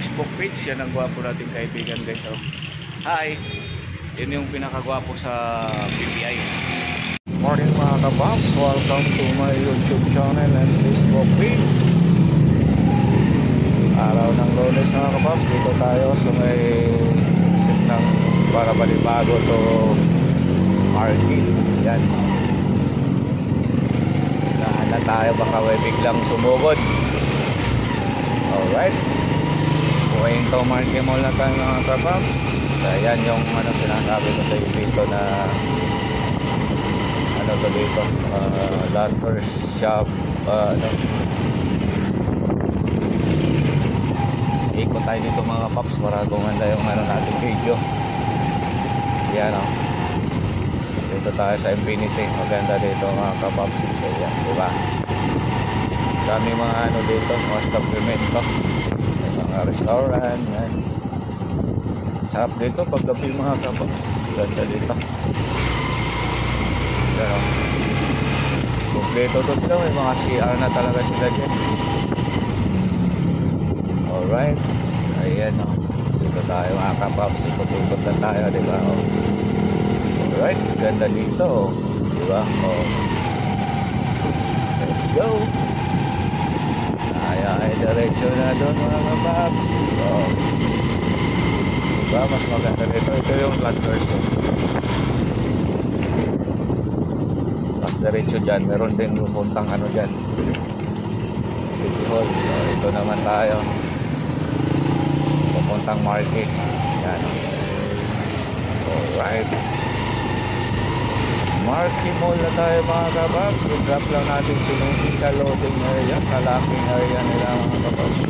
Facebook page. Yan ang gwapo nating kaibigan guys. Oh. Hi! Yan yung pinakagwapo sa BPI. Morning mga kababs, welcome to my YouTube channel and Facebook page. Araw ng Lunes mga kababs, dito tayo sa may exit ng para balibago to Arcade. Yan. Saan na tayo, baka may biglang sumugod. Alright. Buhayin to Marquee Mall na tayo mga kababs. Ayan yung sinasabi ko sa iyo dito na to dito, lantern shop, ikot tayo dito mga paps para gumanda yung nating video. Yan o, dito tayo sa Infinity, maganda dito mga kapaps. Ayan, diba, dami mga dito, mga establishmento, mga restaurant. Yan, sarap dito paggabi mga kapaps, ganda dito. Kompleto to sila, may mga CR na talaga sila dyan. Alright, ayan o, dito tayo mga kapaps, ikot-ikot na tayo, diba o. Alright, ganda dito o, diba o. Let's go. Ay diretso na doon mga kapaps o. Diba, mas maganda dito, ito yung lantern shop. Diretso dyan, meron din pupuntang dyan, City Hall. So, ito naman tayo, pupuntang Marquee. Yan. Alright, Marquee Mall na tayo mga kababs. I-drop lang natin si Lucy sa loading area, sa locking area nila mga kababs.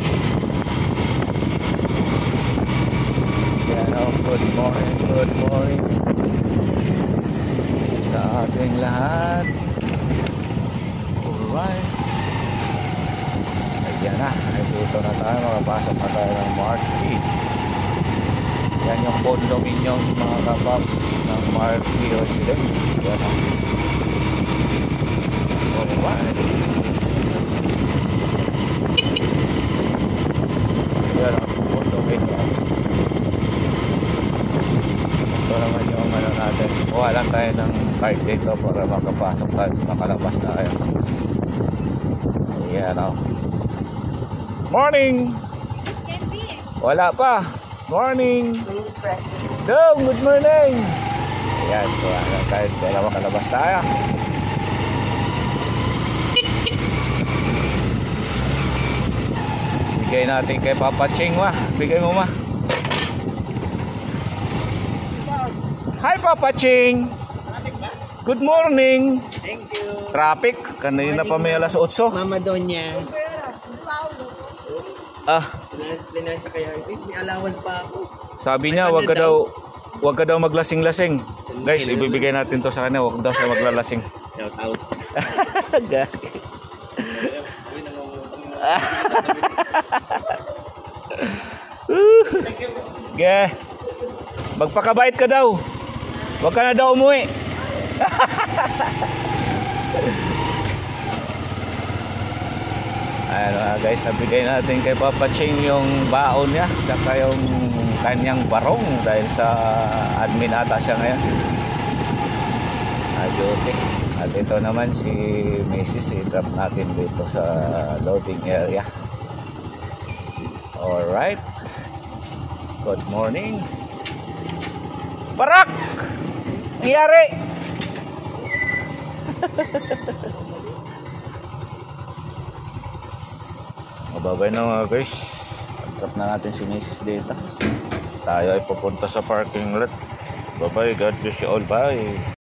Yan o, good morning sa ating lahat. Alright, ayan na, dito na tayo, makapasok na tayo ng Marquee. Yan yung condominium mga kababs ng Marquee Residence. Yan o. Alright, yan o, condominium. Ito naman yung natin, kuha lang tayo ng card dito para makapasok tayo, makalabas na kayo. Ayan o. Morning! Wala pa. Morning! Dong, good morning! Ayan, kuha lang tayo para makalabas tayo. Bigay natin kay Papa Ching, ma. Bigay mo, ma. Hi Papa Ching. Good morning. Thank you. Traffic kanina pa may alas 8. Mama Donya. Linan kaya may allowance pa ako. Sabi niya wag ka daw maglasing-lasing. Guys, ibibigay natin to sa kanya, wag daw siya maglalasing. Shout out. Magpakabait ka daw. Huwag ka na daw umuwi. Ayan guys, nabigay natin kay Papa Ching yung baon niya, saka yung kanyang barong dahil sa admin ata siya ngayon. Ayote. At ito naman si Mrs. I-drop natin dito sa loading area. Alright. Good morning. Barak! Nangyari! Mababay na mga guys. Drop na natin si Mrs. dito. Tayo ay pupunta sa parking lot. Bye bye, God bless you all, bye.